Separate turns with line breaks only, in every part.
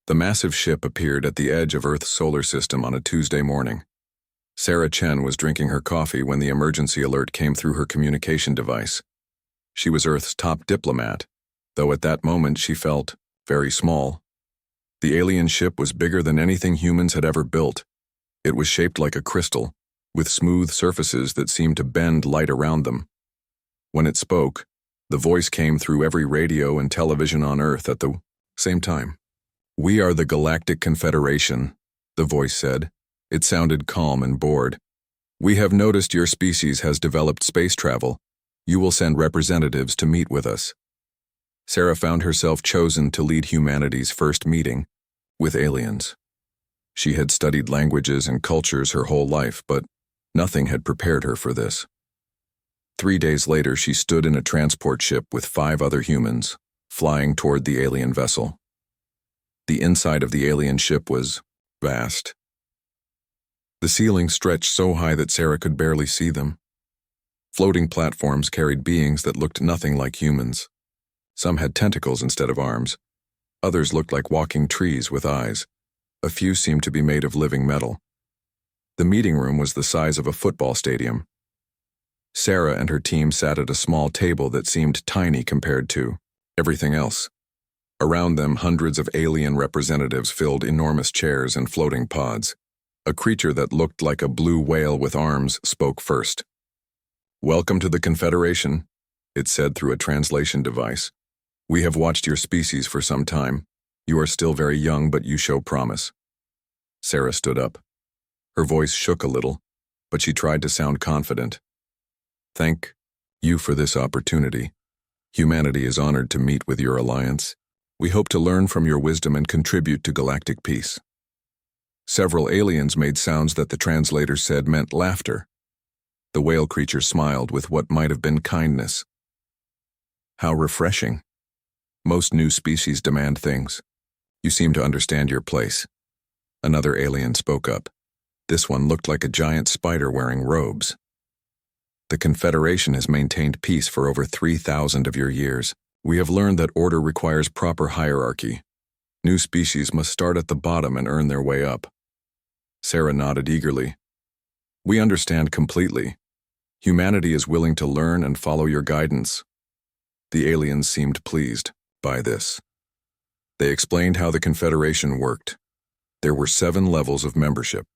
The massive ship appeared at the edge of Earth's solar system on a Tuesday morning. Sarah Chen was drinking her coffee when the emergency alert came through her communication device. She was Earth's top diplomat, though at that moment she felt very small. The alien ship was bigger than anything humans had ever built. It was shaped like a crystal, with smooth surfaces that seemed to bend light around them. When it spoke, the voice came through every radio and television on Earth at the same time. "We are the Galactic Confederation," the voice said. It sounded calm and bored. "We have noticed your species has developed space travel. You will send representatives to meet with us." Sarah found herself chosen to lead humanity's first meeting with aliens. She had studied languages and cultures her whole life, but nothing had prepared her for this. 3 days later, she stood in a transport ship with 5 other humans, flying toward the alien vessel. The inside of the alien ship was vast. The ceiling stretched so high that Sarah could barely see them. Floating platforms carried beings that looked nothing like humans. Some had tentacles instead of arms. Others looked like walking trees with eyes. A few seemed to be made of living metal. The meeting room was the size of a football stadium. Sarah and her team sat at a small table that seemed tiny compared to everything else. Around them, hundreds of alien representatives filled enormous chairs and floating pods. A creature that looked like a blue whale with arms spoke first. "Welcome to the Confederation," it said through a translation device. "We have watched your species for some time. You are still very young, but you show promise." Sarah stood up. Her voice shook a little, but she tried to sound confident. "Thank you for this opportunity. Humanity is honored to meet with your alliance. We hope to learn from your wisdom and contribute to galactic peace." Several aliens made sounds that the translator said meant laughter. The whale creature smiled with what might have been kindness. "How refreshing. Most new species demand things. You seem to understand your place." Another alien spoke up. This one looked like a giant spider wearing robes. "The Confederation has maintained peace for over 3,000 of your years. We have learned that order requires proper hierarchy. New species must start at the bottom and earn their way up." Sarah nodded eagerly. "We understand completely. Humanity is willing to learn and follow your guidance." The aliens seemed pleased by this. They explained how the Confederation worked. There were 7 levels of membership.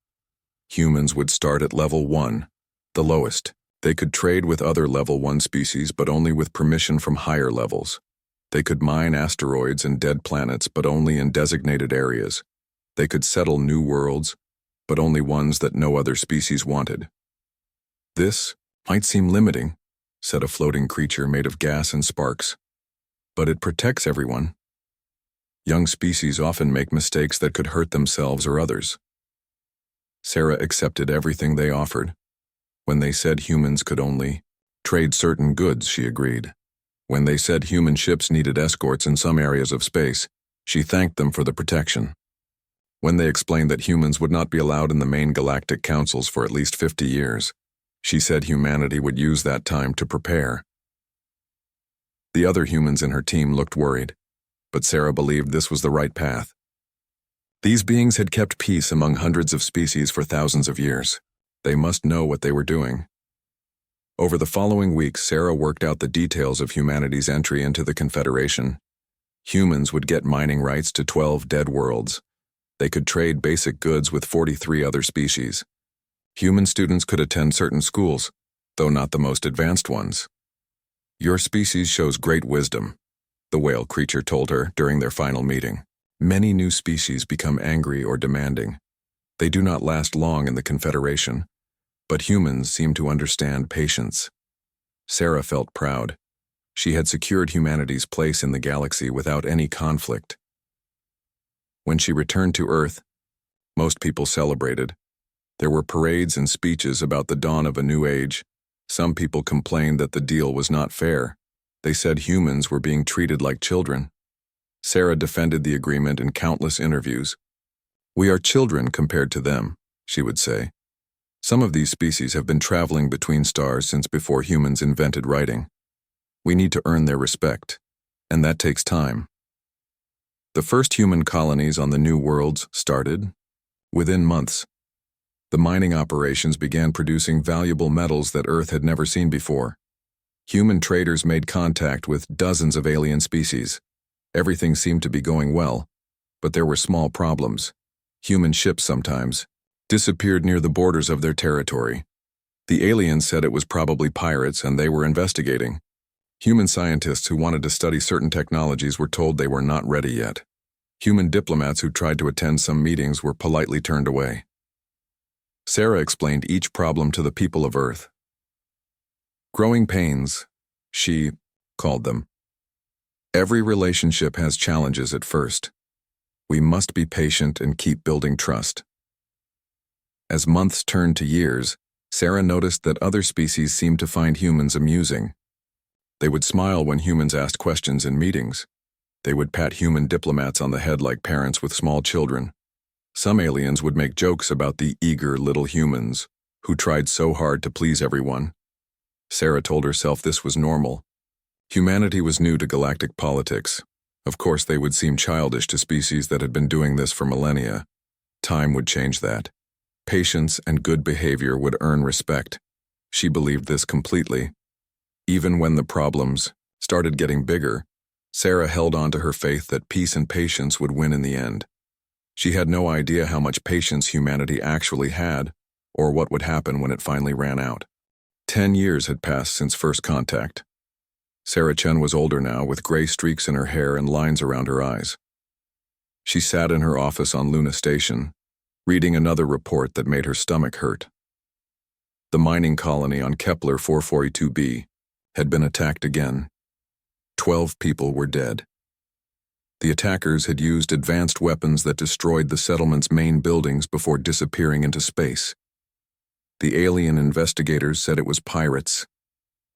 Humans would start at level 1, the lowest. They could trade with other level 1 species, but only with permission from higher levels. They could mine asteroids and dead planets, but only in designated areas. They could settle new worlds, but only ones that no other species wanted. "This might seem limiting," said a floating creature made of gas and sparks. "But it protects everyone. Young species often make mistakes that could hurt themselves or others." Sarah accepted everything they offered. When they said humans could only trade certain goods, she agreed. When they said human ships needed escorts in some areas of space, she thanked them for the protection. When they explained that humans would not be allowed in the main galactic councils for at least 50 years, she said humanity would use that time to prepare. The other humans in her team looked worried, but Sarah believed this was the right path. These beings had kept peace among hundreds of species for thousands of years. They must know what they were doing. Over the following weeks, Sarah worked out the details of humanity's entry into the Confederation. Humans would get mining rights to 12 dead worlds. They could trade basic goods with 43 other species. Human students could attend certain schools, though not the most advanced ones. "Your species shows great wisdom," the whale creature told her during their final meeting. "Many new species become angry or demanding. They do not last long in the Confederation, but humans seem to understand patience." Sarah felt proud. She had secured humanity's place in the galaxy without any conflict. When she returned to Earth, most people celebrated. There were parades and speeches about the dawn of a new age. Some people complained that the deal was not fair. They said humans were being treated like children. Sarah defended the agreement in countless interviews. "We are children compared to them," she would say. "Some of these species have been traveling between stars since before humans invented writing. We need to earn their respect, and that takes time." The first human colonies on the new worlds started. Within months, the mining operations began producing valuable metals that Earth had never seen before. Human traders made contact with dozens of alien species. Everything seemed to be going well, but there were small problems. Human ships sometimes disappeared near the borders of their territory. The aliens said it was probably pirates and they were investigating. Human scientists who wanted to study certain technologies were told they were not ready yet. Human diplomats who tried to attend some meetings were politely turned away. Sarah explained each problem to the people of Earth. Growing pains, she called them. Every relationship has challenges at first. We must be patient and keep building trust. As months turned to years, Sarah noticed that other species seemed to find humans amusing. They would smile when humans asked questions in meetings. They would pat human diplomats on the head like parents with small children. Some aliens would make jokes about the eager little humans who tried so hard to please everyone. Sarah told herself this was normal. Humanity was new to galactic politics. Of course, they would seem childish to species that had been doing this for millennia. Time would change that. Patience and good behavior would earn respect. She believed this completely. Even when the problems started getting bigger, Sarah held on to her faith that peace and patience would win in the end. She had no idea how much patience humanity actually had, or what would happen when it finally ran out. 10 years had passed since first contact. Sarah Chen was older now, with gray streaks in her hair and lines around her eyes. She sat in her office on Luna Station, reading another report that made her stomach hurt. The mining colony on Kepler 442b had been attacked again. 12 people were dead. The attackers had used advanced weapons that destroyed the settlement's main buildings before disappearing into space. The alien investigators said it was pirates,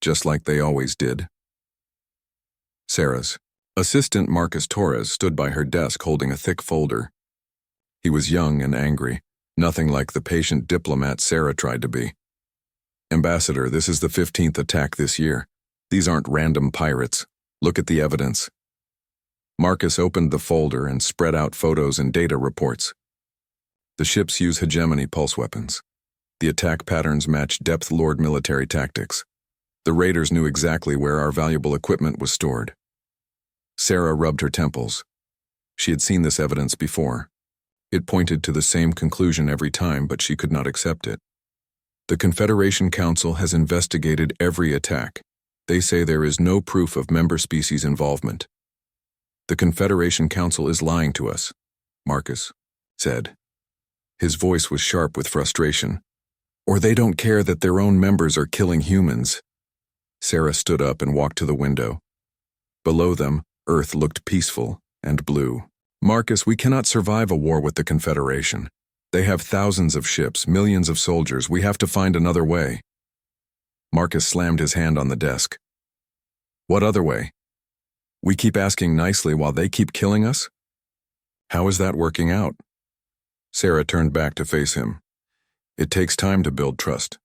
just like they always did. Sarah's assistant Marcus Torres stood by her desk holding a thick folder. He was young and angry, nothing like the patient diplomat Sarah tried to be. "Ambassador, this is the 15th attack this year. These aren't random pirates. Look at the evidence." Marcus opened the folder and spread out photos and data reports. The ships use hegemony pulse weapons. The attack patterns match Depth Lord military tactics. The raiders knew exactly where our valuable equipment was stored. Sarah rubbed her temples. She had seen this evidence before. It pointed to the same conclusion every time, but she could not accept it. The Confederation Council has investigated every attack. They say there is no proof of member species involvement. "The Confederation Council is lying to us," Marcus said. His voice was sharp with frustration. "Or they don't care that their own members are killing humans." Sarah stood up and walked to the window. Below them, Earth looked peaceful and blue. "Marcus, we cannot survive a war with the Confederation. They have thousands of ships, millions of soldiers. We have to find another way." Marcus slammed his hand on the desk. "What other way? We keep asking nicely while they keep killing us? How is that working out?" Sarah turned back to face him. "It takes time to build trust.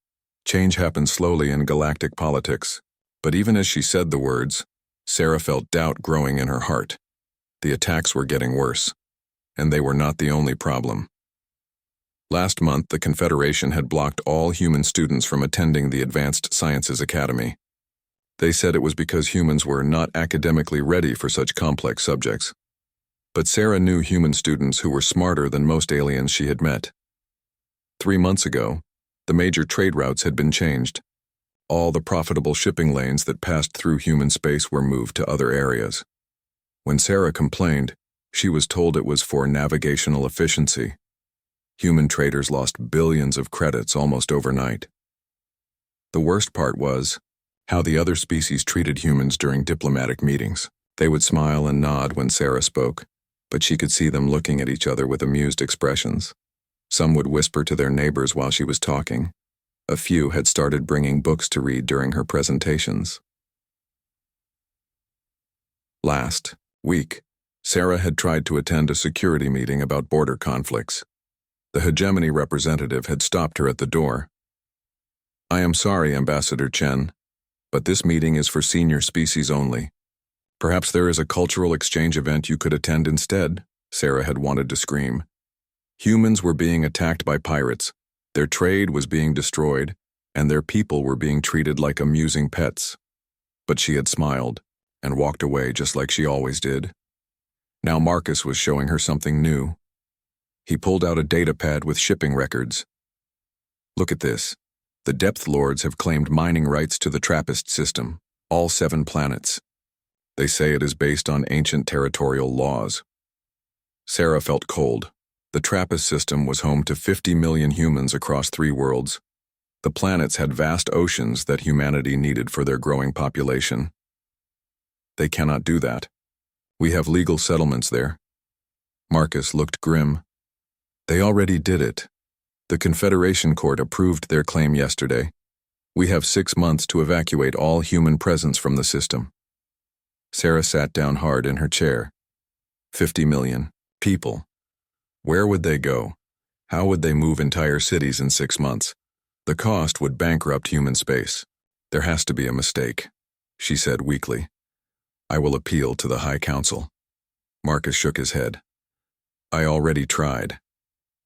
Change happens slowly in galactic politics." But even as she said the words, Sarah felt doubt growing in her heart. The attacks were getting worse, and they were not the only problem. Last month, the Confederation had blocked all human students from attending the Advanced Sciences Academy. They said it was because humans were not academically ready for such complex subjects. But Sarah knew human students who were smarter than most aliens she had met. 3 months ago, the major trade routes had been changed. All the profitable shipping lanes that passed through human space were moved to other areas. When Sarah complained, she was told it was for navigational efficiency. Human traders lost billions of credits almost overnight. The worst part was how the other species treated humans during diplomatic meetings. They would smile and nod when Sarah spoke, but she could see them looking at each other with amused expressions. Some would whisper to their neighbors while she was talking. A few had started bringing books to read during her presentations. Last week, Sarah had tried to attend a security meeting about border conflicts. The hegemony representative had stopped her at the door. "I am sorry, Ambassador Chen, but this meeting is for senior species only. Perhaps there is a cultural exchange event you could attend instead, Sarah had wanted to scream. Humans were being attacked by pirates, their trade was being destroyed, and their people were being treated like amusing pets. But she had smiled and walked away just like she always did. Now Marcus was showing her something new. He pulled out a datapad with shipping records. Look at this. The Depth Lords have claimed mining rights to the Trappist system, all 7 planets. They say it is based on ancient territorial laws. Sarah felt cold. The Trappist system was home to 50 million humans across 3 worlds. The planets had vast oceans that humanity needed for their growing population. They cannot do that. We have legal settlements there. Marcus looked grim. They already did it. The Confederation Court approved their claim yesterday. We have 6 months to evacuate all human presence from the system. Sarah sat down hard in her chair. 50 million people. Where would they go? How would they move entire cities in 6 months? The cost would bankrupt human space. There has to be a mistake, she said weakly. I will appeal to the High Council. Marcus shook his head. I already tried.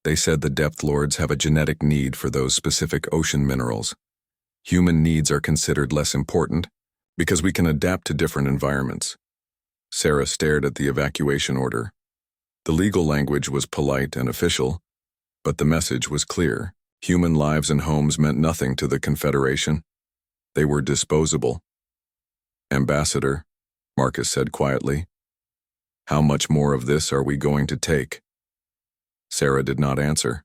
They said the Depth Lords have a genetic need for those specific ocean minerals. Human needs are considered less important because we can adapt to different environments. Sarah stared at the evacuation order. The legal language was polite and official, but the message was clear. Human lives and homes meant nothing to the Confederation. They were disposable. Ambassador, Marcus said quietly, how much more of this are we going to take? Sarah did not answer.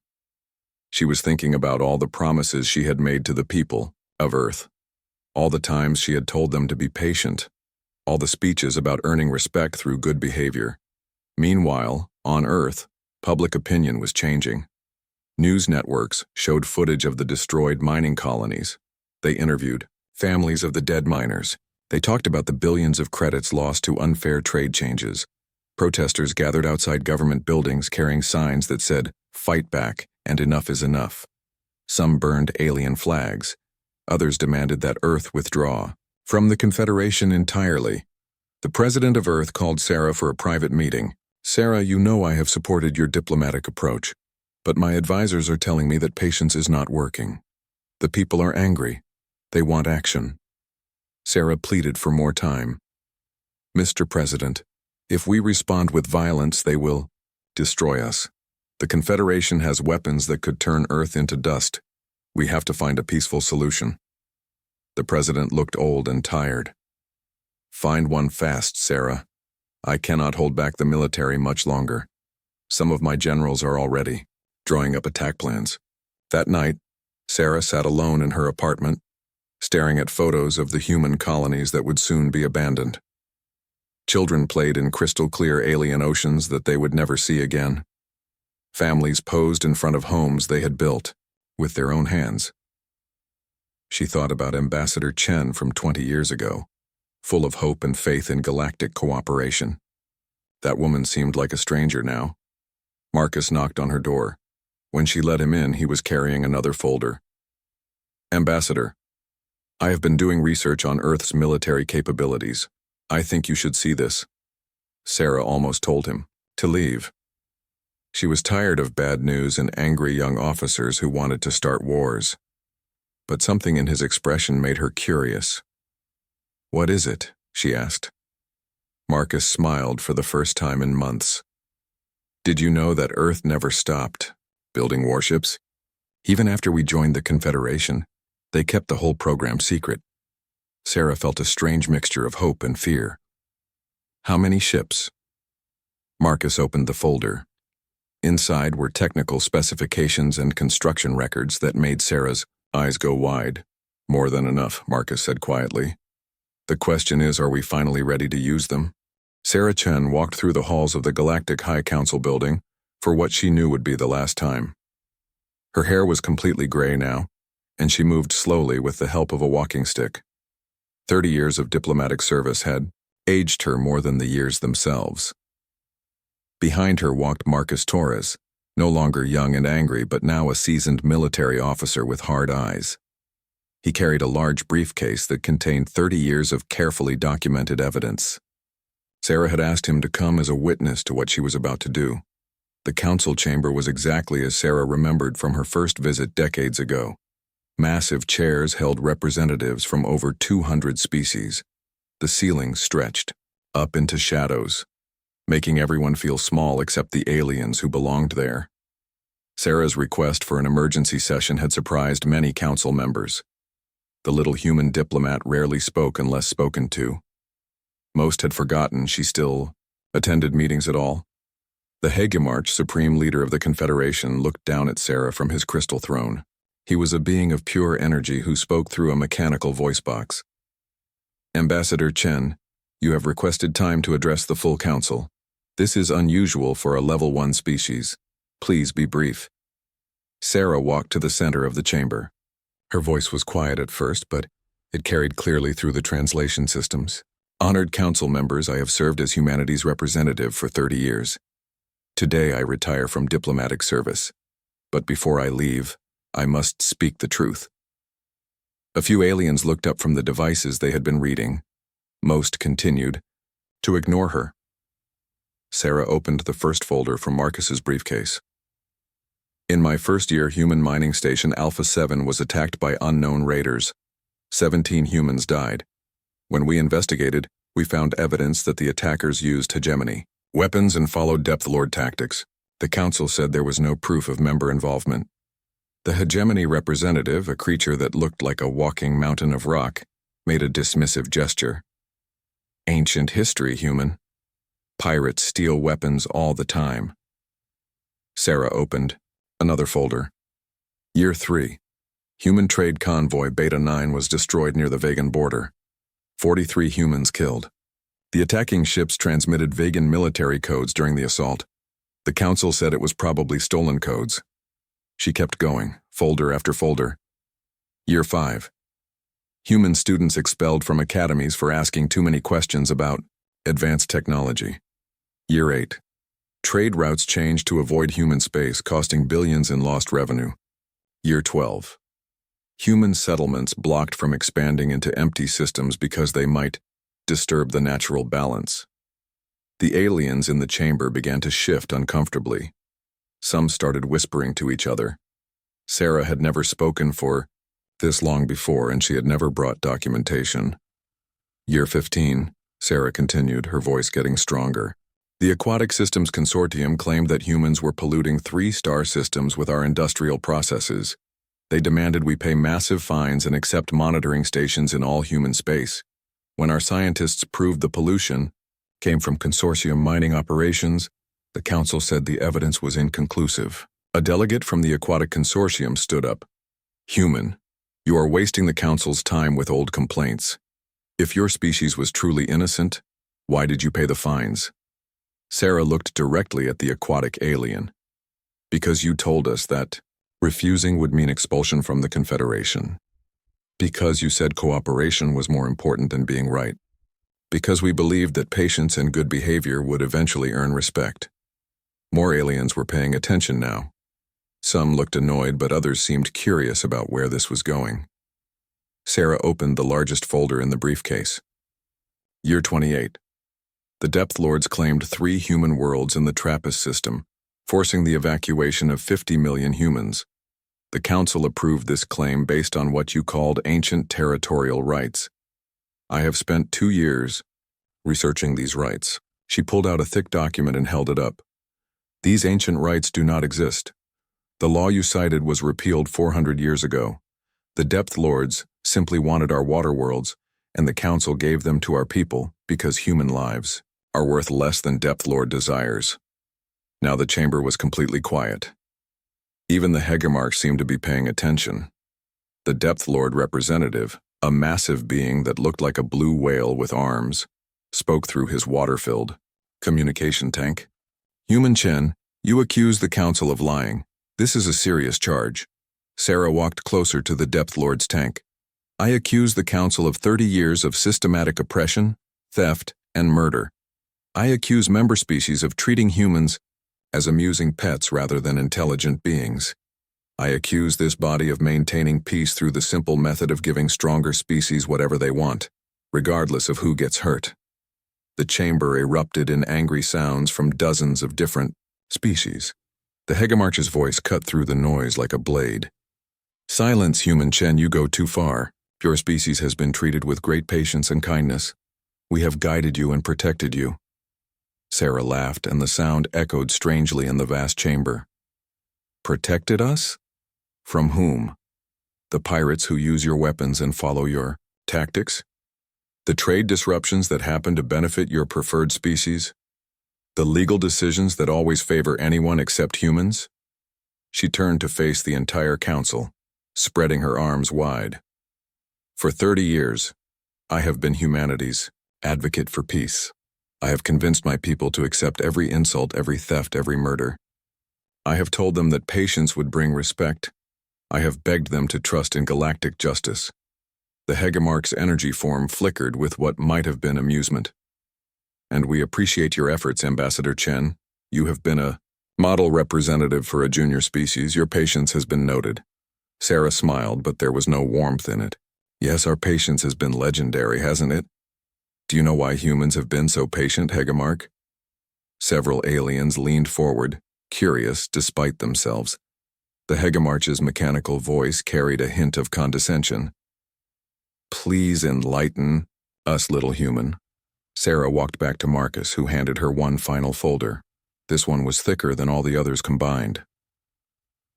She was thinking about all the promises she had made to the people of Earth, all the times she had told them to be patient, all the speeches about earning respect through good behavior. Meanwhile, on Earth, public opinion was changing. News networks showed footage of the destroyed mining colonies. They interviewed families of the dead miners. They talked about the billions of credits lost to unfair trade changes. Protesters gathered outside government buildings carrying signs that said, "Fight back," and "Enough is enough." Some burned alien flags. Others demanded that Earth withdraw from the Confederation entirely. The president of Earth called Sarah for a private meeting. Sarah, you know I have supported your diplomatic approach, but my advisors are telling me that patience is not working. The people are angry. They want action. Sarah pleaded for more time. Mr. President, if we respond with violence, they will destroy us. The Confederation has weapons that could turn Earth into dust. We have to find a peaceful solution. The president looked old and tired. Find one fast, Sarah. I cannot hold back the military much longer. Some of my generals are already drawing up attack plans. That night, Sarah sat alone in her apartment, staring at photos of the human colonies that would soon be abandoned. Children played in crystal-clear alien oceans that they would never see again. Families posed in front of homes they had built with their own hands. She thought about Ambassador Chen from 20 years ago, full of hope and faith in galactic cooperation. That woman seemed like a stranger now. Marcus knocked on her door. When she let him in, he was carrying another folder. Ambassador, I have been doing research on Earth's military capabilities. I think you should see this. Sarah almost told him to leave. She was tired of bad news and angry young officers who wanted to start wars. But something in his expression made her curious. What is it? She asked. Marcus smiled for the first time in months. Did you know that Earth never stopped building warships? Even after we joined the Confederation, they kept the whole program secret. Sarah felt a strange mixture of hope and fear. How many ships? Marcus opened the folder. Inside were technical specifications and construction records that made Sarah's eyes go wide. More than enough, Marcus said quietly. The question is, are we finally ready to use them? Sarah Chen walked through the halls of the Galactic High Council building for what she knew would be the last time. Her hair was completely gray now, and she moved slowly with the help of a walking stick. 30 years of diplomatic service had aged her more than the years themselves. Behind her walked Marcus Torres, no longer young and angry, but now a seasoned military officer with hard eyes. He carried a large briefcase that contained 30 years of carefully documented evidence. Sarah had asked him to come as a witness to what she was about to do. The council chamber was exactly as Sarah remembered from her first visit decades ago. Massive chairs held representatives from over 200 species. The ceilings stretched up into shadows, making everyone feel small except the aliens who belonged there. Sarah's request for an emergency session had surprised many council members. The little human diplomat rarely spoke unless spoken to. Most had forgotten she still attended meetings at all. The HFY, supreme leader of the Confederation, looked down at Sarah from his crystal throne. He was a being of pure energy who spoke through a mechanical voice box. Ambassador Chen, you have requested time to address the full council. This is unusual for a level 1 species. Please be brief. Sarah walked to the center of the chamber. Her voice was quiet at first, but it carried clearly through the translation systems. Honored council members, I have served as humanity's representative for 30 years. Today I retire from diplomatic service. But before I leave, I must speak the truth. A few aliens looked up from the devices they had been reading. Most continued to ignore her. Sarah opened the first folder from Marcus's briefcase. In my first year, human mining station Alpha 7 was attacked by unknown raiders. 17 humans died. When we investigated, we found evidence that the attackers used hegemony weapons and followed Depth Lord tactics. The council said there was no proof of member involvement. The hegemony representative, a creature that looked like a walking mountain of rock, made a dismissive gesture. Ancient history, human. Pirates steal weapons all the time. Sarah opened another folder. Year 3. Human trade convoy Beta 9 was destroyed near the Vegan border. 43 humans killed. The attacking ships transmitted Vegan military codes during the assault. The council said it was probably stolen codes. She kept going, folder after folder. Year 5. Human students expelled from academies for asking too many questions about advanced technology. Year 8. Trade routes changed to avoid human space, costing billions in lost revenue. Year 12. Human settlements blocked from expanding into empty systems because they might disturb the natural balance. The aliens in the chamber began to shift uncomfortably. Some started whispering to each other. Sarah had never spoken for this long before, and she had never brought documentation. Year 15, Sarah continued, her voice getting stronger. The Aquatic Systems Consortium claimed that humans were polluting 3 star systems with our industrial processes. They demanded we pay massive fines and accept monitoring stations in all human space. When our scientists proved the pollution came from consortium mining operations, the council said the evidence was inconclusive. A delegate from the Aquatic Consortium stood up. Human, you are wasting the council's time with old complaints. If your species was truly innocent, why did you pay the fines? Sarah looked directly at the aquatic alien. Because you told us that refusing would mean expulsion from the Confederation. Because you said cooperation was more important than being right. Because we believed that patience and good behavior would eventually earn respect. More aliens were paying attention now. Some looked annoyed, but others seemed curious about where this was going. Sarah opened the largest folder in the briefcase. Year 28. The Depth Lords claimed 3 human worlds in the TRAPPIST system, forcing the evacuation of 50 million humans. The Council approved this claim based on what you called ancient territorial rights. I have spent 2 years researching these rights. She pulled out a thick document and held it up. These ancient rights do not exist. The law you cited was repealed 400 years ago. The Depth Lords simply wanted our water worlds, and the Council gave them to our people because human lives are worth less than Depth Lord desires. Now the chamber was completely quiet. Even the Hegemarch seemed to be paying attention. The Depth Lord representative, a massive being that looked like a blue whale with arms, spoke through his water-filled communication tank. Human Chen, you accuse the Council of lying. This is a serious charge. Sarah walked closer to the Depth Lord's tank. I accuse the Council of 30 years of systematic oppression, theft, and murder. I accuse member species of treating humans as amusing pets rather than intelligent beings. I accuse this body of maintaining peace through the simple method of giving stronger species whatever they want, regardless of who gets hurt. The chamber erupted in angry sounds from dozens of different species. The Hegemarch's voice cut through the noise like a blade. Silence, human Chen, you go too far. Your species has been treated with great patience and kindness. We have guided you and protected you. Sarah laughed, and the sound echoed strangely in the vast chamber. Protected us? From whom? The pirates who use your weapons and follow your tactics? The trade disruptions that happen to benefit your preferred species? The legal decisions that always favor anyone except humans? She turned to face the entire council, spreading her arms wide. For 30 years, I have been humanity's advocate for peace. I have convinced my people to accept every insult, every theft, every murder. I have told them that patience would bring respect. I have begged them to trust in galactic justice. The Hegemarch's energy form flickered with what might have been amusement. And we appreciate your efforts, Ambassador Chen. You have been a model representative for a junior species. Your patience has been noted. Sarah smiled, but there was no warmth in it. Yes, our patience has been legendary, hasn't it? Do you know why humans have been so patient, Hegemarch? Several aliens leaned forward, curious despite themselves. The Hegemarch's mechanical voice carried a hint of condescension. Please enlighten us, little human. Sarah walked back to Marcus, who handed her one final folder. This one was thicker than all the others combined.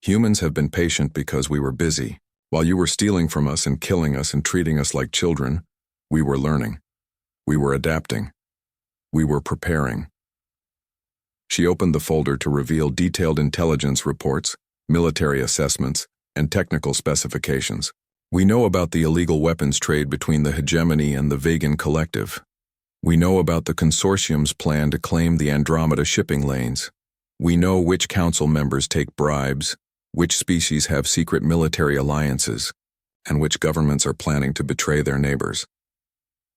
Humans have been patient because we were busy. While you were stealing from us and killing us and treating us like children, we were learning. We were adapting. We were preparing. She opened the folder to reveal detailed intelligence reports, military assessments, and technical specifications. We know about the illegal weapons trade between the hegemony and the Vegan collective. We know about the consortium's plan to claim the Andromeda shipping lanes. We know which council members take bribes, which species have secret military alliances, and which governments are planning to betray their neighbors.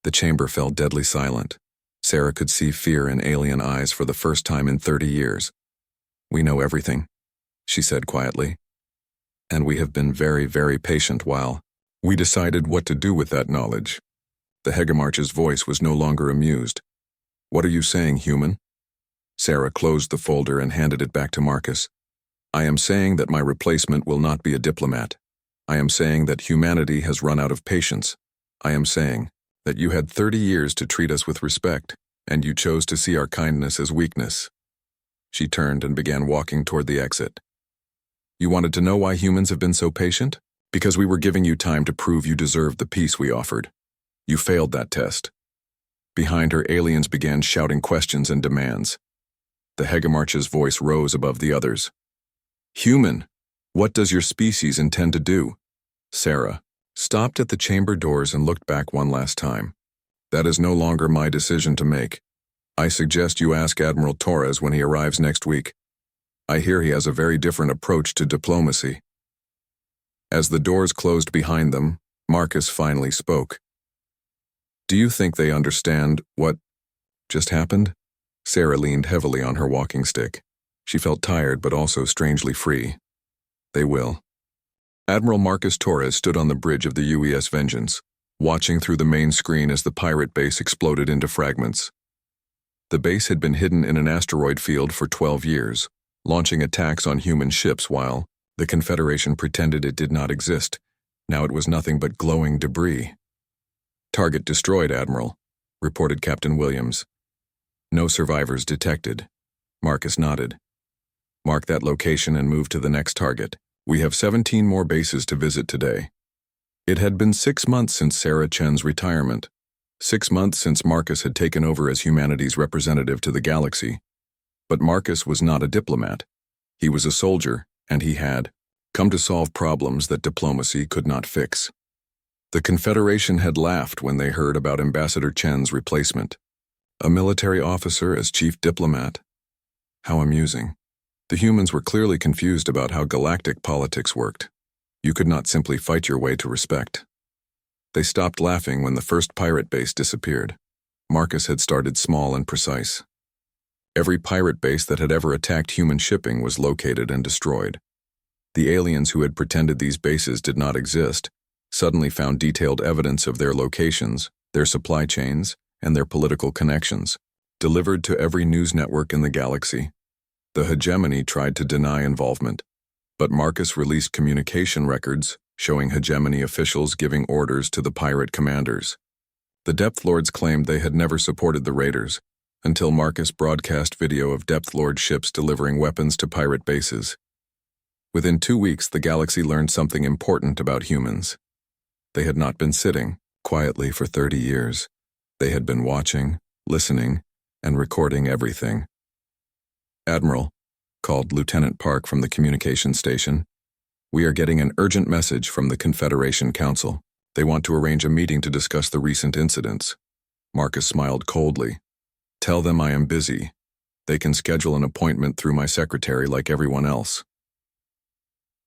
The chamber fell deadly silent. Sarah could see fear in alien eyes for the first time in 30 years. We know everything, she said quietly. And we have been very, very patient while we decided what to do with that knowledge. The Hegemarch's voice was no longer amused. What are you saying, human? Sarah closed the folder and handed it back to Marcus. I am saying that my replacement will not be a diplomat. I am saying that humanity has run out of patience. I am saying that you had 30 years to treat us with respect, and you chose to see our kindness as weakness. She turned and began walking toward the exit. You wanted to know why humans have been so patient? Because we were giving you time to prove you deserved the peace we offered. You failed that test. Behind her, aliens began shouting questions and demands. The Hegemarch's voice rose above the others. Human, what does your species intend to do? Sarah stopped at the chamber doors and looked back one last time. That is no longer my decision to make. I suggest you ask Admiral Torres when he arrives next week. I hear he has a very different approach to diplomacy. As the doors closed behind them, Marcus finally spoke. Do you think they understand what just happened? Sarah leaned heavily on her walking stick. She felt tired but also strangely free. They will. Admiral Marcus Torres stood on the bridge of the UES Vengeance, watching through the main screen as the pirate base exploded into fragments. The base had been hidden in an asteroid field for 12 years, launching attacks on human ships while the Confederation pretended it did not exist. Now it was nothing but glowing debris. Target destroyed, Admiral, reported Captain Williams. No survivors detected. Marcus nodded. Mark that location and move to the next target. We have 17 more bases to visit today. It had been 6 months since Sarah Chen's retirement. 6 months since Marcus had taken over as humanity's representative to the galaxy. But Marcus was not a diplomat. He was a soldier, and he had come to solve problems that diplomacy could not fix. The Confederation had laughed when they heard about Ambassador Chen's replacement. A military officer as chief diplomat. How amusing. The humans were clearly confused about how galactic politics worked. You could not simply fight your way to respect. They stopped laughing when the first pirate base disappeared. Marcus had started small and precise. Every pirate base that had ever attacked human shipping was located and destroyed. The aliens who had pretended these bases did not exist suddenly found detailed evidence of their locations, their supply chains, and their political connections, delivered to every news network in the galaxy. The hegemony tried to deny involvement, but Marcus released communication records showing hegemony officials giving orders to the pirate commanders. The Depth Lords claimed they had never supported the raiders, until Marcus broadcast video of Depth Lord ships delivering weapons to pirate bases. Within 2 weeks, the galaxy learned something important about humans. They had not been sitting quietly for 30 years. They had been watching, listening, and recording everything. "Admiral," called Lieutenant Park from the communication station, "we are getting an urgent message from the Confederation Council. They want to arrange a meeting to discuss the recent incidents." Marcus smiled coldly. "Tell them I am busy. They can schedule an appointment through my secretary like everyone else."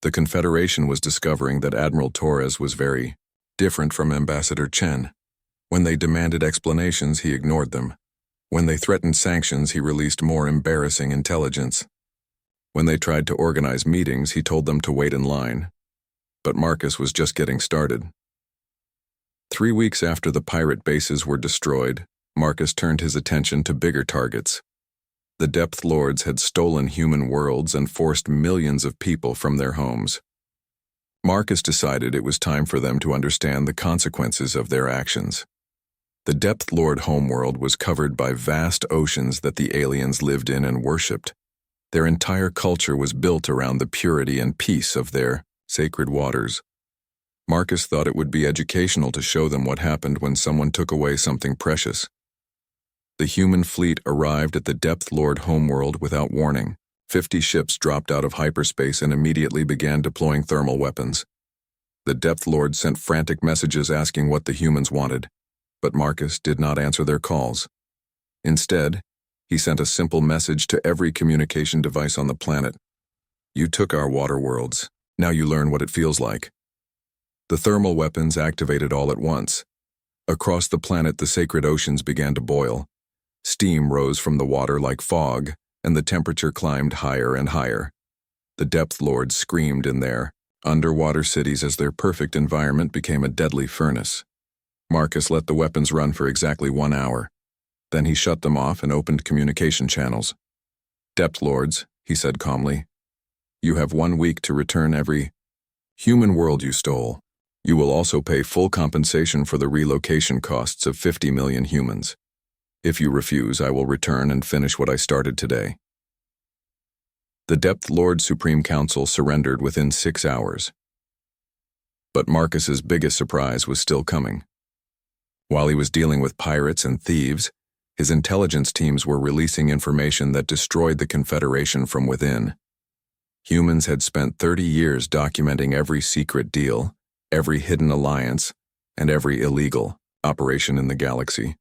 The Confederation was discovering that Admiral Torres was very different from Ambassador Chen. When they demanded explanations, he ignored them. When they threatened sanctions, he released more embarrassing intelligence. When they tried to organize meetings, he told them to wait in line. But Marcus was just getting started. 3 weeks after the pirate bases were destroyed, Marcus turned his attention to bigger targets. The Depth Lords had stolen human worlds and forced millions of people from their homes. Marcus decided it was time for them to understand the consequences of their actions. The Depth Lord homeworld was covered by vast oceans that the aliens lived in and worshipped. Their entire culture was built around the purity and peace of their sacred waters. Marcus thought it would be educational to show them what happened when someone took away something precious. The human fleet arrived at the Depth Lord homeworld without warning. 50 ships dropped out of hyperspace and immediately began deploying thermal weapons. The Depth Lord sent frantic messages asking what the humans wanted, but Marcus did not answer their calls. Instead, he sent a simple message to every communication device on the planet. "You took our water worlds. Now you learn what it feels like." The thermal weapons activated all at once. Across the planet, the sacred oceans began to boil. Steam rose from the water like fog, and the temperature climbed higher and higher. The Depth Lords screamed in their underwater cities as their perfect environment became a deadly furnace. Marcus let the weapons run for exactly 1 hour. Then he shut them off and opened communication channels. "Depth Lords," he said calmly, "you have 1 week to return every human world you stole. You will also pay full compensation for the relocation costs of 50 million humans. If you refuse, I will return and finish what I started today." The Depth Lord Supreme Council surrendered within 6 hours. But Marcus's biggest surprise was still coming. While he was dealing with pirates and thieves, his intelligence teams were releasing information that destroyed the Confederation from within. Humans had spent 30 years documenting every secret deal, every hidden alliance, and every illegal operation in the galaxy.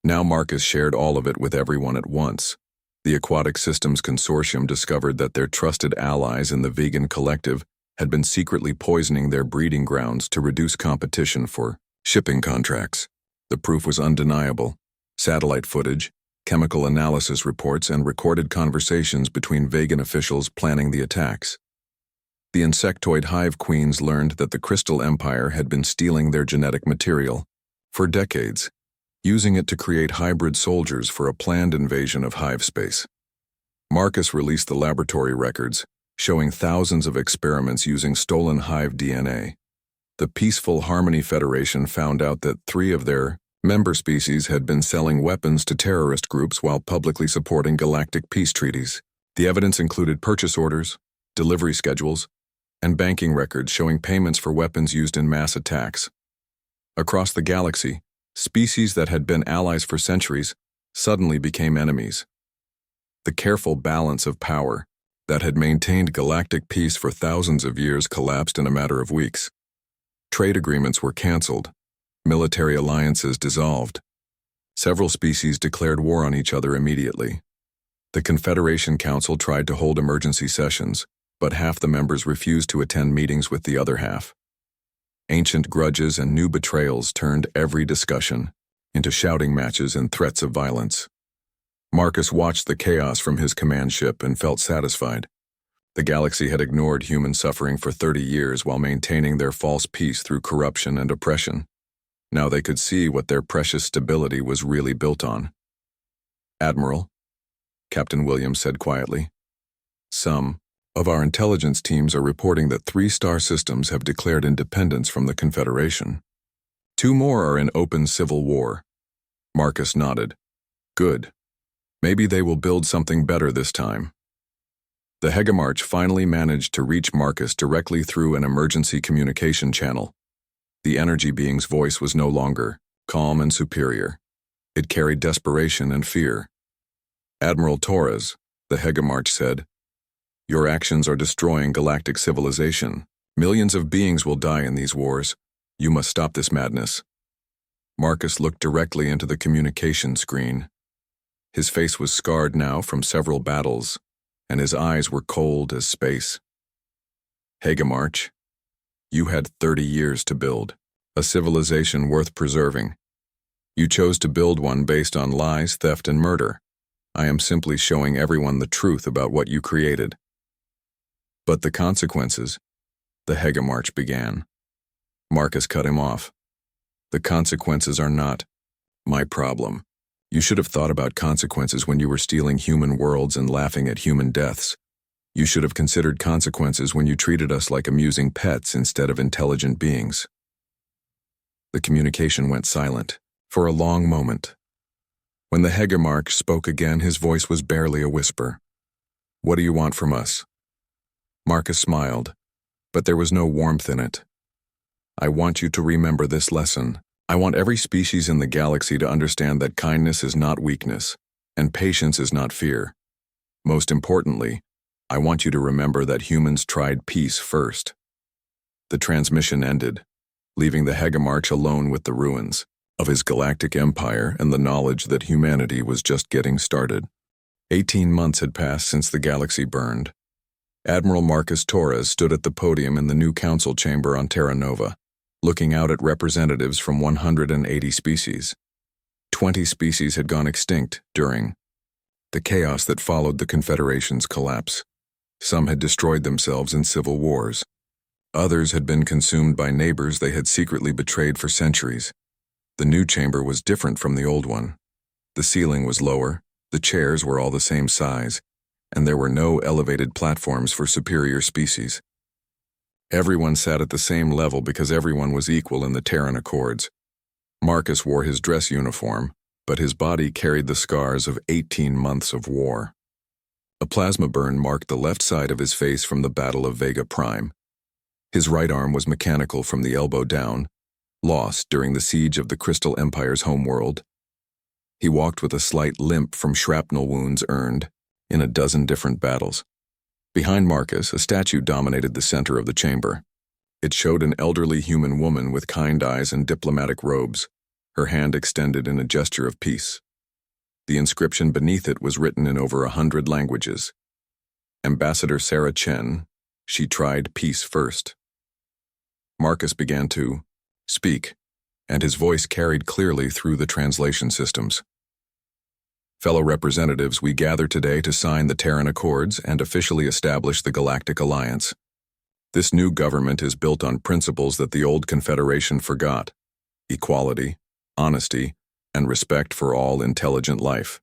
Now Marcus shared all of it with everyone at once. The Aquatic Systems Consortium discovered that their trusted allies in the vegan collective had been secretly poisoning their breeding grounds to reduce competition for shipping contracts. The proof was undeniable. Satellite footage, chemical analysis reports, and recorded conversations between vegan officials planning the attacks. The insectoid hive queens learned that the Crystal Empire had been stealing their genetic material for decades, using it to create hybrid soldiers for a planned invasion of hive space. Marcus released the laboratory records, showing thousands of experiments using stolen hive DNA. The Peaceful Harmony Federation found out that 3 of their member species had been selling weapons to terrorist groups while publicly supporting galactic peace treaties. The evidence included purchase orders, delivery schedules, and banking records showing payments for weapons used in mass attacks. Across the galaxy, species that had been allies for centuries suddenly became enemies. The careful balance of power that had maintained galactic peace for thousands of years collapsed in a matter of weeks. Trade agreements were canceled. Military alliances dissolved. Several species declared war on each other immediately. The Confederation Council tried to hold emergency sessions, but half the members refused to attend meetings with the other half. Ancient grudges and new betrayals turned every discussion into shouting matches and threats of violence. Marcus watched the chaos from his command ship and felt satisfied. The galaxy had ignored human suffering for 30 years while maintaining their false peace through corruption and oppression. Now they could see what their precious stability was really built on. "Admiral," Captain Williams said quietly, "some of our intelligence teams are reporting that 3 star systems have declared independence from the Confederation. 2 more are in open civil war." Marcus nodded. "Good. Maybe they will build something better this time." The Hegemarch finally managed to reach Marcus directly through an emergency communication channel. The energy being's voice was no longer calm and superior. It carried desperation and fear. "Admiral Torres," the Hegemarch said, "your actions are destroying galactic civilization. Millions of beings will die in these wars. You must stop this madness." Marcus looked directly into the communication screen. His face was scarred now from several battles, and his eyes were cold as space. "Hegemarch, you had 30 years to build a civilization worth preserving. You chose to build one based on lies, theft, and murder. I am simply showing everyone the truth about what you created." "But the consequences," the Hegemarch began. Marcus cut him off. "The consequences are not my problem. You should have thought about consequences when you were stealing human worlds and laughing at human deaths. You should have considered consequences when you treated us like amusing pets instead of intelligent beings." The communication went silent for a long moment. When the Hegemarch spoke again, his voice was barely a whisper. "What do you want from us?" Marcus smiled, but there was no warmth in it. "I want you to remember this lesson. I want every species in the galaxy to understand that kindness is not weakness, and patience is not fear. Most importantly, I want you to remember that humans tried peace first." The transmission ended, leaving the Hegemarch alone with the ruins of his galactic empire and the knowledge that humanity was just getting started. 18 months had passed since the galaxy burned. Admiral Marcus Torres stood at the podium in the new council chamber on Terra Nova, looking out at representatives from 180 species. 20 species had gone extinct during the chaos that followed the Confederation's collapse. Some had destroyed themselves in civil wars. Others had been consumed by neighbors they had secretly betrayed for centuries. The new chamber was different from the old one. The ceiling was lower, the chairs were all the same size, and there were no elevated platforms for superior species. Everyone sat at the same level because everyone was equal in the Terran Accords. Marcus wore his dress uniform, but his body carried the scars of 18 months of war. A plasma burn marked the left side of his face from the Battle of Vega Prime. His right arm was mechanical from the elbow down, lost during the siege of the Crystal Empire's homeworld. He walked with a slight limp from shrapnel wounds earned in a dozen different battles. Behind Marcus, a statue dominated the center of the chamber. It showed an elderly human woman with kind eyes and diplomatic robes, her hand extended in a gesture of peace. The inscription beneath it was written in over 100 languages. Ambassador Sarah Chen, she tried peace first. Marcus began to speak, and his voice carried clearly through the translation systems. "Fellow representatives, we gather today to sign the Terran Accords and officially establish the Galactic Alliance. This new government is built on principles that the old Confederation forgot: equality, honesty, and respect for all intelligent life."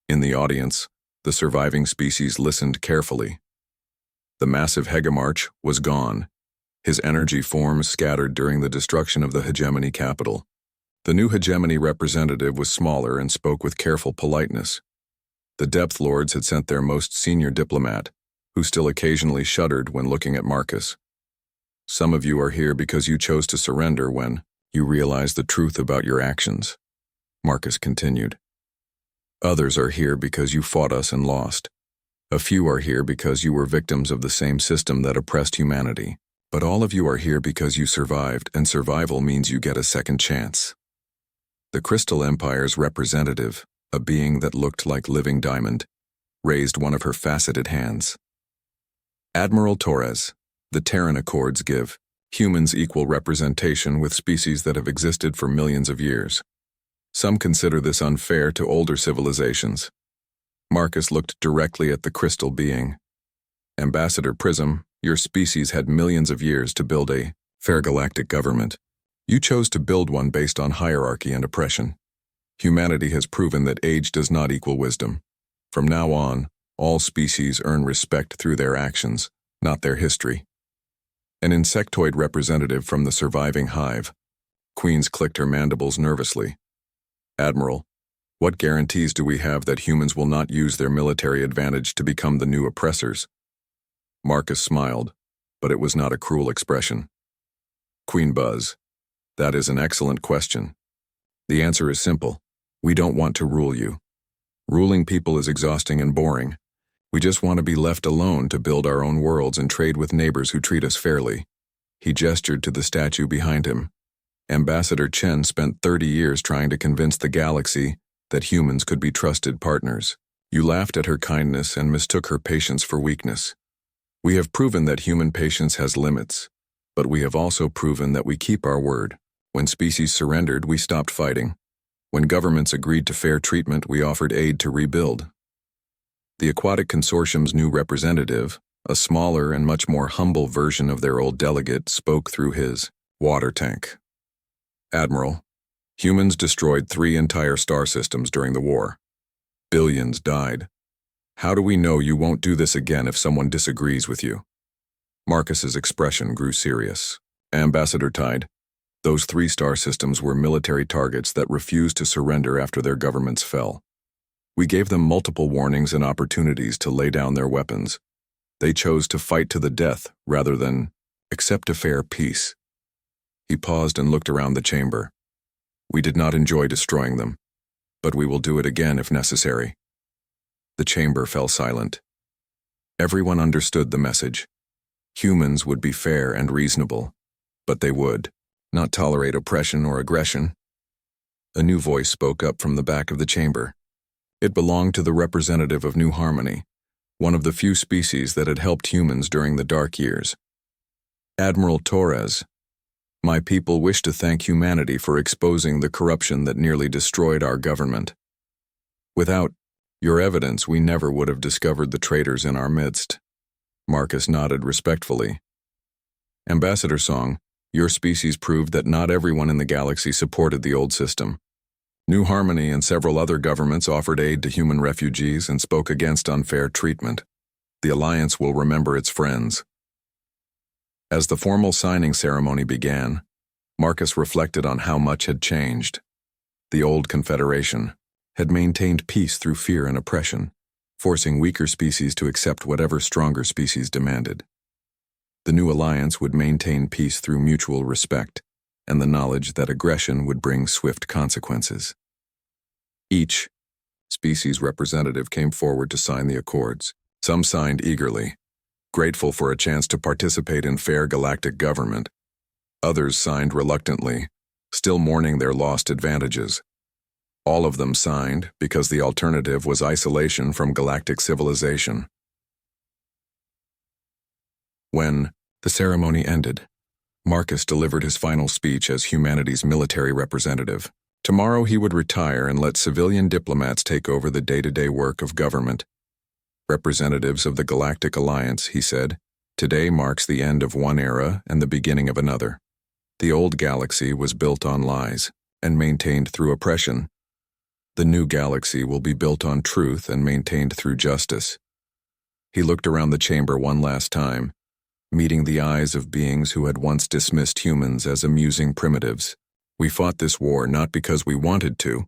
In the audience, the surviving species listened carefully. The massive Hegemarch was gone, his energy forms scattered during the destruction of the hegemony capital. The new hegemony representative was smaller and spoke with careful politeness. The Depth Lords had sent their most senior diplomat, who still occasionally shuddered when looking at Marcus. "Some of you are here because you chose to surrender when you realized the truth about your actions," Marcus continued. "Others are here because you fought us and lost. A few are here because you were victims of the same system that oppressed humanity. But all of you are here because you survived, and survival means you get a second chance." The Crystal Empire's representative, a being that looked like living diamond, raised one of her faceted hands. "Admiral Torres, the Terran Accords give humans equal representation with species that have existed for millions of years. Some consider this unfair to older civilizations." Marcus looked directly at the crystal being. "Ambassador Prism, your species had millions of years to build a fair galactic government. You chose to build one based on hierarchy and oppression. Humanity has proven that age does not equal wisdom. From now on, all species earn respect through their actions, not their history. An insectoid representative from the surviving hive. Queens clicked her mandibles nervously. Admiral, what guarantees do we have that humans will not use their military advantage to become the new oppressors? Marcus smiled, but it was not a cruel expression. Queen Buzz, that is an excellent question. The answer is simple. We don't want to rule you. Ruling people is exhausting and boring. We just want to be left alone to build our own worlds and trade with neighbors who treat us fairly. He gestured to the statue behind him. Ambassador Chen spent 30 years trying to convince the galaxy that humans could be trusted partners. You laughed at her kindness and mistook her patience for weakness. We have proven that human patience has limits, but we have also proven that we keep our word. When species surrendered, we stopped fighting. When governments agreed to fair treatment, we offered aid to rebuild. The Aquatic Consortium's new representative, a smaller and much more humble version of their old delegate, spoke through his water tank. Admiral, humans destroyed 3 entire star systems during the war. Billions died. How do we know you won't do this again if someone disagrees with you? Marcus's expression grew serious. Ambassador Tide, those 3 star systems were military targets that refused to surrender after their governments fell. We gave them multiple warnings and opportunities to lay down their weapons. They chose to fight to the death rather than accept a fair peace. He paused and looked around the chamber. We did not enjoy destroying them, but we will do it again if necessary. The chamber fell silent. Everyone understood the message. Humans would be fair and reasonable, but they would not tolerate oppression or aggression. A new voice spoke up from the back of the chamber. It belonged to the representative of New Harmony, one of the few species that had helped humans during the Dark Years. Admiral Torres, my people wish to thank humanity for exposing the corruption that nearly destroyed our government. Without your evidence, we never would have discovered the traitors in our midst. Marcus nodded respectfully. Ambassador Song, your species proved that not everyone in the galaxy supported the old system. New Harmony and several other governments offered aid to human refugees and spoke against unfair treatment. The Alliance will remember its friends. As the formal signing ceremony began, Marcus reflected on how much had changed. The old Confederation had maintained peace through fear and oppression, forcing weaker species to accept whatever stronger species demanded. The new alliance would maintain peace through mutual respect and the knowledge that aggression would bring swift consequences. Each species representative came forward to sign the accords. Some signed eagerly, grateful for a chance to participate in fair galactic government. Others signed reluctantly, still mourning their lost advantages. All of them signed because the alternative was isolation from galactic civilization. When the ceremony ended, Marcus delivered his final speech as humanity's military representative. Tomorrow he would retire and let civilian diplomats take over the day-to-day work of government. Representatives of the Galactic Alliance, he said, today marks the end of one era and the beginning of another. The old galaxy was built on lies and maintained through oppression. The new galaxy will be built on truth and maintained through justice. He looked around the chamber one last time, meeting the eyes of beings who had once dismissed humans as amusing primitives. We fought this war not because we wanted to,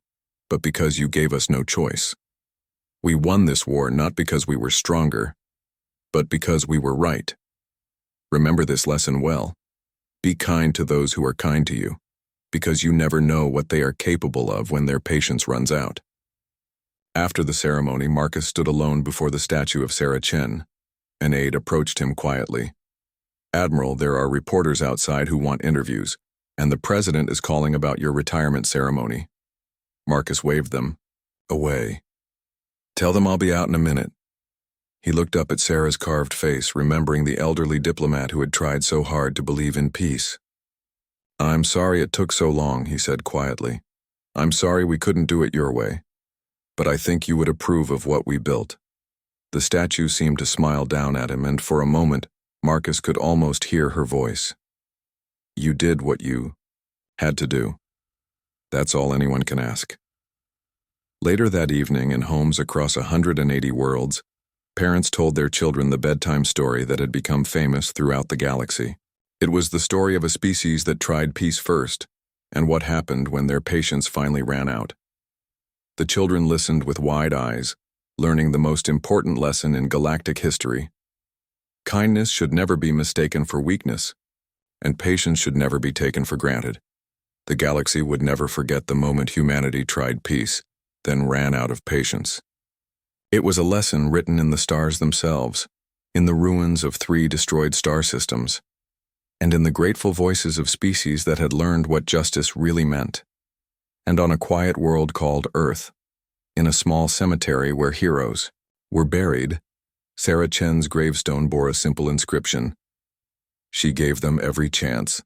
but because you gave us no choice. We won this war not because we were stronger, but because we were right. Remember this lesson well. Be kind to those who are kind to you, because you never know what they are capable of when their patience runs out. After the ceremony, Marcus stood alone before the statue of Sarah Chen. An aide approached him quietly. Admiral, there are reporters outside who want interviews, and the president is calling about your retirement ceremony. Marcus waved them away. Tell them I'll be out in a minute. He looked up at Sarah's carved face, remembering the elderly diplomat who had tried so hard to believe in peace. I'm sorry it took so long, he said quietly. I'm sorry we couldn't do it your way, but I think you would approve of what we built. The statue seemed to smile down at him, and for a moment, Marcus could almost hear her voice. You did what you Had to do. That's all anyone can ask. Later that evening, in homes across 180 worlds, parents told their children the bedtime story that had become famous throughout the galaxy. It was the story of a species that tried peace first, and what happened when their patience finally ran out. The children listened with wide eyes, learning the most important lesson in galactic history. Kindness should never be mistaken for weakness, and patience should never be taken for granted. The galaxy would never forget the moment humanity tried peace, then ran out of patience. It was a lesson written in the stars themselves, in the ruins of 3 destroyed star systems, and in the grateful voices of species that had learned what justice really meant. And on a quiet world called Earth, in a small cemetery where heroes were buried, Sarah Chen's gravestone bore a simple inscription: "She gave them every chance,